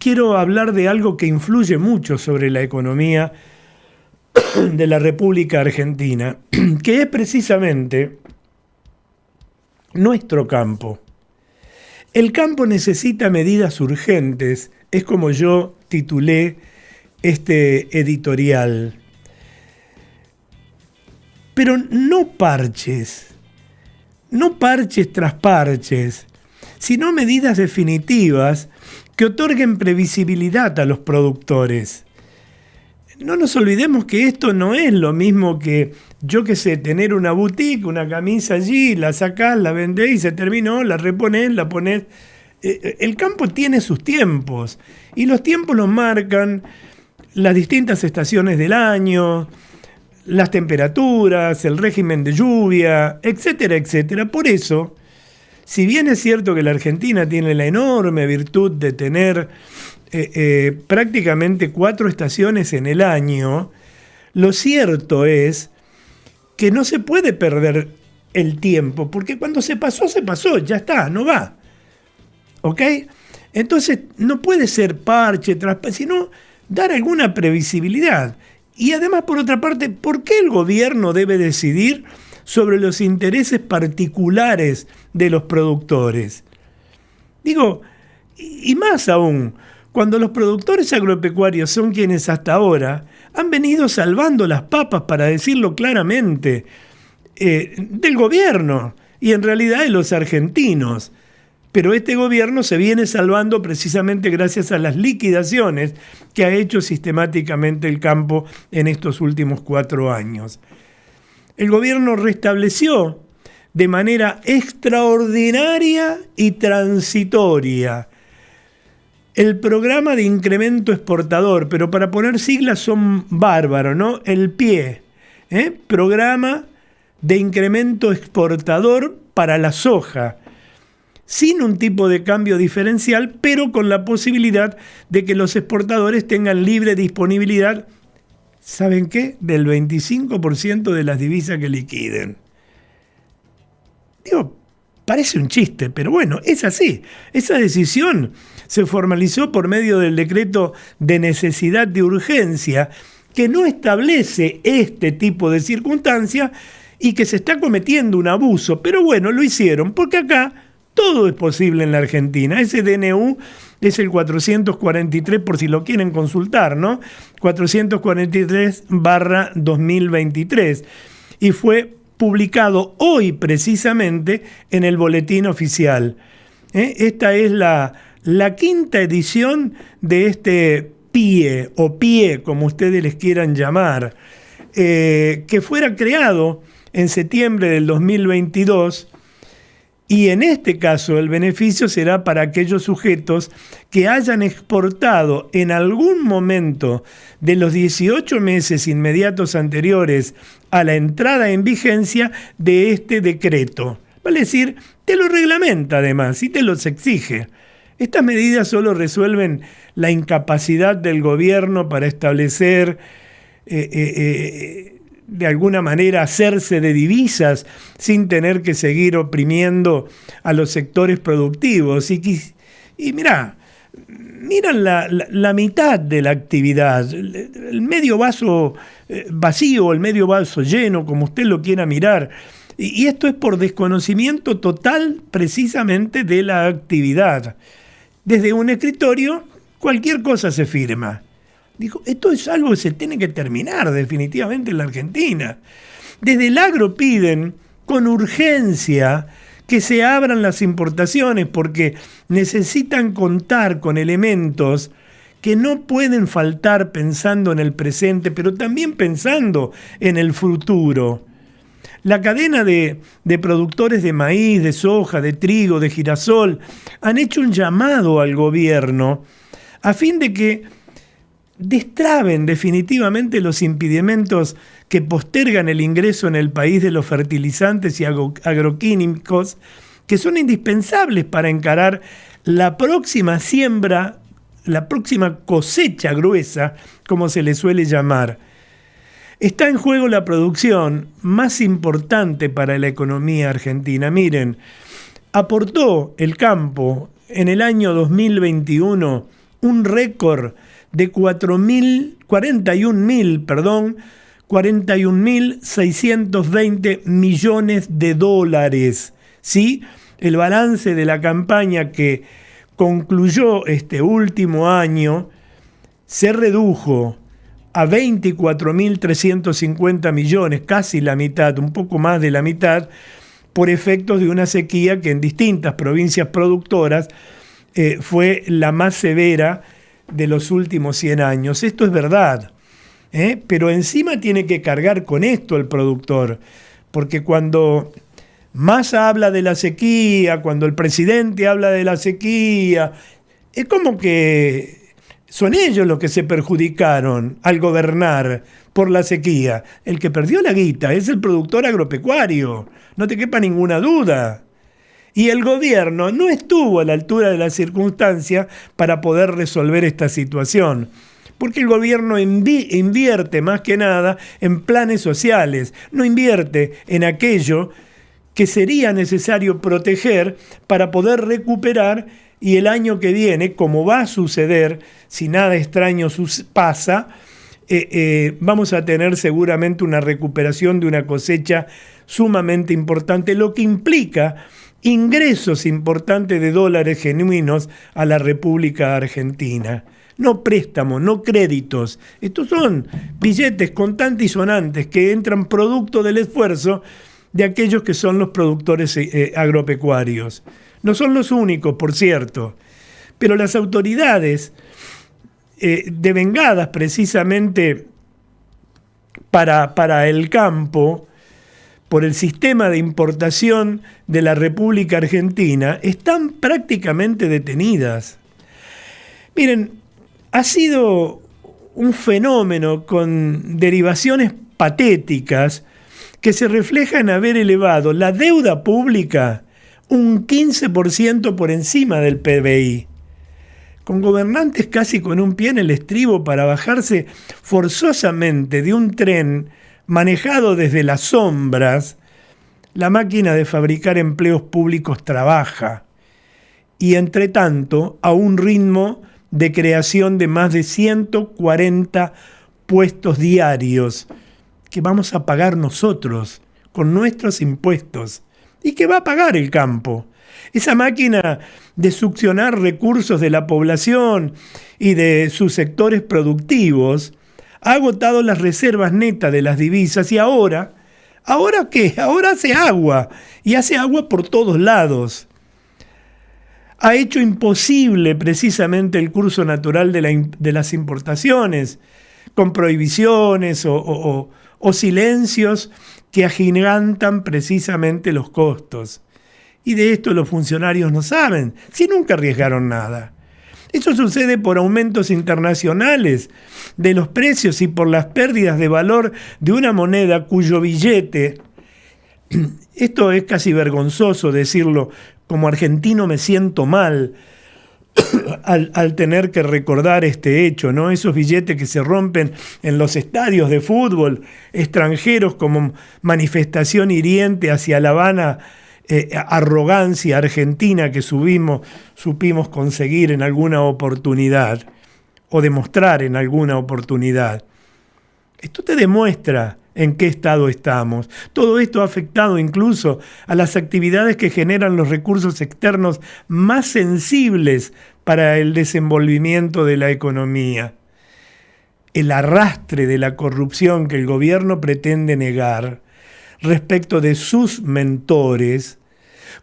quiero hablar de algo que influye mucho sobre la economía de la República Argentina, que es precisamente nuestro campo. El campo necesita medidas urgentes, es como yo titulé este editorial. Pero no parches tras parches, sino medidas definitivas que otorguen previsibilidad a los productores. No nos olvidemos que esto no es lo mismo que, yo qué sé, tener una boutique, una camisa allí, la sacás, la vendés y se terminó, la reponés, la ponés. El campo tiene sus tiempos y los tiempos los marcan las distintas estaciones del año, las temperaturas, el régimen de lluvia, etcétera, etcétera. Por eso, si bien es cierto que la Argentina tiene la enorme virtud de tener prácticamente 4 estaciones en el año, lo cierto es que no se puede perder el tiempo, porque cuando se pasó, ya está, no va. ¿Ok? Entonces, no puede ser parche tras parche, sino dar alguna previsibilidad. Y además, por otra parte, ¿por qué el gobierno debe decidir sobre los intereses particulares de los productores? Digo, y más aún, cuando los productores agropecuarios son quienes hasta ahora han venido salvando las papas, para decirlo claramente, del gobierno y en realidad de los argentinos. Pero este gobierno se viene salvando precisamente gracias a las liquidaciones que ha hecho sistemáticamente el campo en estos últimos 4 años. El gobierno restableció de manera extraordinaria y transitoria el programa de incremento exportador, pero para poner siglas son bárbaros, ¿no? El PIE, Programa de Incremento Exportador para la soja, sin un tipo de cambio diferencial, pero con la posibilidad de que los exportadores tengan libre disponibilidad, ¿saben qué? Del 25% de las divisas que liquiden. Digo, parece un chiste, pero bueno, es así. Esa decisión se formalizó por medio del decreto de necesidad de urgencia, que no establece este tipo de circunstancia y que se está cometiendo un abuso. Pero bueno, lo hicieron, porque acá todo es posible en la Argentina. Ese DNU es el 443, por si lo quieren consultar, ¿no? 443/2023. Y fue publicado hoy precisamente en el Boletín Oficial. Esta es la 5ª edición de este PIE, o PIE, como ustedes les quieran llamar, que fuera creado en septiembre del 2022. Y en este caso el beneficio será para aquellos sujetos que hayan exportado en algún momento de los 18 meses inmediatos anteriores a la entrada en vigencia de este decreto. Vale decir, te lo reglamenta además y te los exige. Estas medidas solo resuelven la incapacidad del gobierno para establecer de alguna manera hacerse de divisas sin tener que seguir oprimiendo a los sectores productivos. Y mira la mitad de la actividad, el medio vaso vacío, el medio vaso lleno, como usted lo quiera mirar. Y esto es por desconocimiento total precisamente de la actividad. Desde un escritorio cualquier cosa se firma. Dijo, esto es algo que se tiene que terminar definitivamente en la Argentina. Desde el agro piden con urgencia que se abran las importaciones porque necesitan contar con elementos que no pueden faltar pensando en el presente, pero también pensando en el futuro. La cadena de productores de maíz, de soja, de trigo, de girasol, han hecho un llamado al gobierno a fin de que destraben definitivamente los impedimentos que postergan el ingreso en el país de los fertilizantes y agroquímicos que son indispensables para encarar la próxima siembra, la próxima cosecha gruesa, como se le suele llamar. Está en juego la producción más importante para la economía argentina. Miren, aportó el campo en el año 2021 un récord de 41.620 millones de dólares. ¿Sí? El balance de la campaña que concluyó este último año se redujo a 24.350 millones, casi la mitad, un poco más de la mitad, por efectos de una sequía que en distintas provincias productoras fue la más severa de los últimos 100 años. Esto es verdad, pero encima tiene que cargar con esto el productor, porque cuando Massa habla de la sequía, cuando el presidente habla de la sequía, es como que son ellos los que se perjudicaron al gobernar por la sequía. El que perdió la guita es el productor agropecuario, no te quepa ninguna duda. Y el gobierno no estuvo a la altura de las circunstancias para poder resolver esta situación. Porque el gobierno invierte más que nada en planes sociales, no invierte en aquello que sería necesario proteger para poder recuperar, y el año que viene, como va a suceder, si nada extraño pasa, vamos a tener seguramente una recuperación de una cosecha sumamente importante, lo que implica ingresos importantes de dólares genuinos a la República Argentina. No préstamos, no créditos. Estos son billetes contantes y sonantes que entran producto del esfuerzo de aquellos que son los productores agropecuarios. No son los únicos, por cierto, pero las autoridades devengadas precisamente para el campo, por el sistema de importación de la República Argentina, están prácticamente detenidas. Miren, ha sido un fenómeno con derivaciones patéticas que se refleja en haber elevado la deuda pública un 15% por encima del PBI, con gobernantes casi con un pie en el estribo para bajarse forzosamente de un tren manejado desde las sombras. La máquina de fabricar empleos públicos trabaja, y entre tanto a un ritmo de creación de más de 140 puestos diarios que vamos a pagar nosotros con nuestros impuestos y que va a pagar el campo. Esa máquina de succionar recursos de la población y de sus sectores productivos ha agotado las reservas netas de las divisas y ¿ahora qué? Ahora hace agua, y hace agua por todos lados. Ha hecho imposible precisamente el curso natural de las importaciones, con prohibiciones o silencios que agigantan precisamente los costos. Y de esto los funcionarios no saben, si nunca arriesgaron nada. Eso sucede por aumentos internacionales de los precios y por las pérdidas de valor de una moneda cuyo billete, esto es casi vergonzoso decirlo, como argentino me siento mal al tener que recordar este hecho, ¿no? Esos billetes que se rompen en los estadios de fútbol extranjeros como manifestación hiriente hacia la vana arrogancia argentina que supimos conseguir en alguna oportunidad o demostrar en alguna oportunidad. Esto te demuestra en qué estado estamos. Todo esto ha afectado incluso a las actividades que generan los recursos externos más sensibles para el desenvolvimiento de la economía. El arrastre de la corrupción que el gobierno pretende negar respecto de sus mentores,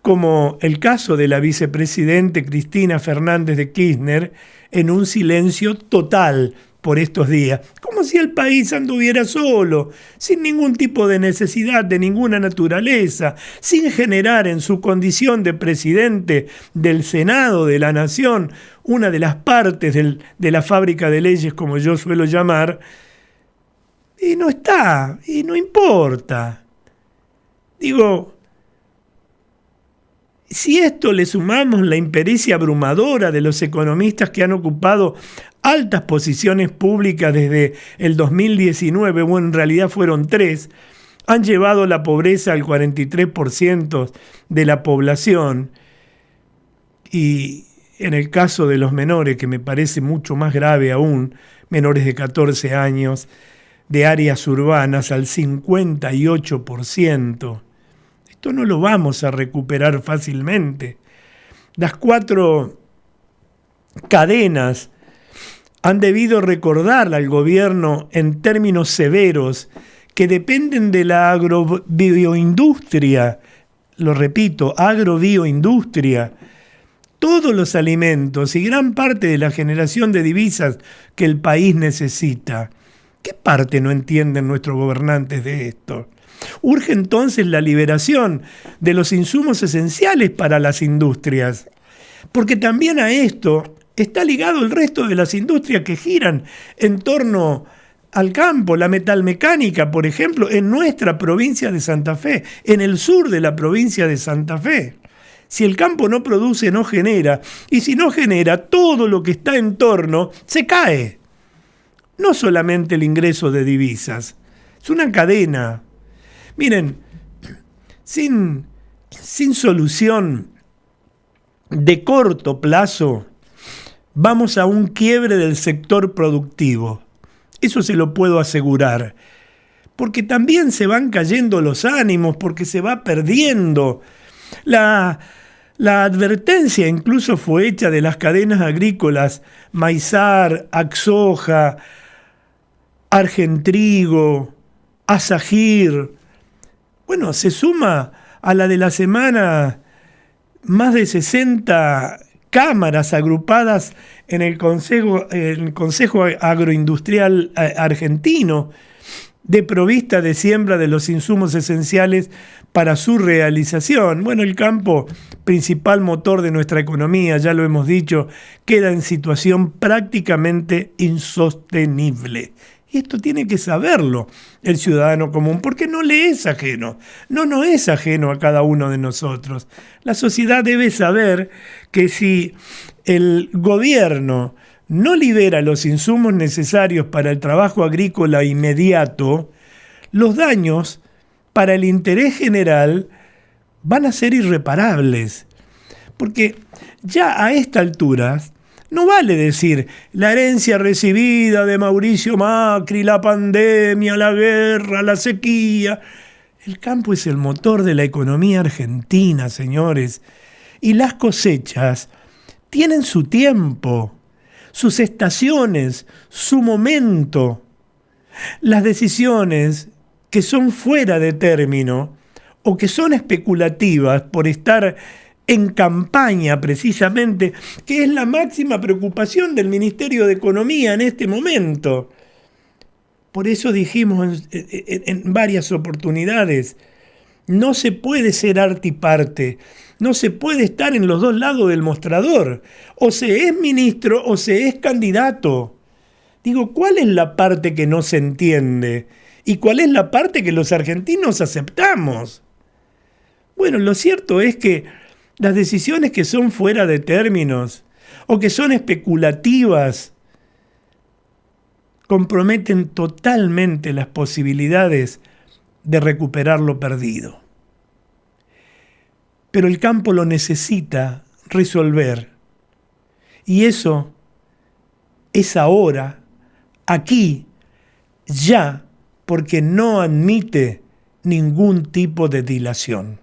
como el caso de la vicepresidente Cristina Fernández de Kirchner, en un silencio total por estos días, como si el país anduviera solo, sin ningún tipo de necesidad de ninguna naturaleza, sin generar en su condición de presidente del Senado de la Nación, una de las partes de la fábrica de leyes, como yo suelo llamar, y no está, y no importa. Digo, si a esto le sumamos la impericia abrumadora de los economistas que han ocupado altas posiciones públicas desde el 2019, bueno, en realidad fueron 3, han llevado la pobreza al 43% de la población, y en el caso de los menores, que me parece mucho más grave aún, menores de 14 años, de áreas urbanas al 58%. Esto no lo vamos a recuperar fácilmente. Las 4 cadenas han debido recordarle al gobierno en términos severos que dependen de la agrobioindustria, lo repito, agrobioindustria, todos los alimentos y gran parte de la generación de divisas que el país necesita. ¿Qué parte no entienden nuestros gobernantes de esto? Urge entonces la liberación de los insumos esenciales para las industrias, porque también a esto está ligado el resto de las industrias que giran en torno al campo, la metalmecánica, por ejemplo, en nuestra provincia de Santa Fe, en el sur de la provincia de Santa Fe. Si el campo no produce, no genera, y si no genera, todo lo que está en torno se cae. No solamente el ingreso de divisas, es una cadena. Miren, sin solución de corto plazo, vamos a un quiebre del sector productivo. Eso se lo puedo asegurar. Porque también se van cayendo los ánimos, porque se va perdiendo. La advertencia incluso fue hecha de las cadenas agrícolas, Maizar, Axoja, Argentrigo, Asagir. Bueno, se suma a la de la semana más de 60 cámaras agrupadas en el Consejo Agroindustrial Argentino, de provista de siembra de los insumos esenciales para su realización. Bueno, el campo, principal motor de nuestra economía, ya lo hemos dicho, queda en situación prácticamente insostenible. Y esto tiene que saberlo el ciudadano común, porque no le es ajeno, no es ajeno a cada uno de nosotros. La sociedad debe saber que si el gobierno no libera los insumos necesarios para el trabajo agrícola inmediato, los daños para el interés general van a ser irreparables. Porque ya a esta altura no vale decir la herencia recibida de Mauricio Macri, la pandemia, la guerra, la sequía. El campo es el motor de la economía argentina, señores. Y las cosechas tienen su tiempo, sus estaciones, su momento. Las decisiones que son fuera de término o que son especulativas por estar en campaña precisamente, que es la máxima preocupación del Ministerio de Economía en este momento. Por eso dijimos en varias oportunidades, no se puede ser arte y parte, no se puede estar en los dos lados del mostrador. O se es ministro o se es candidato. Digo, ¿cuál es la parte que no se entiende? ¿Y cuál es la parte que los argentinos aceptamos? Bueno, lo cierto es que las decisiones que son fuera de términos o que son especulativas comprometen totalmente las posibilidades de recuperar lo perdido. Pero el campo lo necesita resolver. Y eso es ahora, aquí, ya, porque no admite ningún tipo de dilación.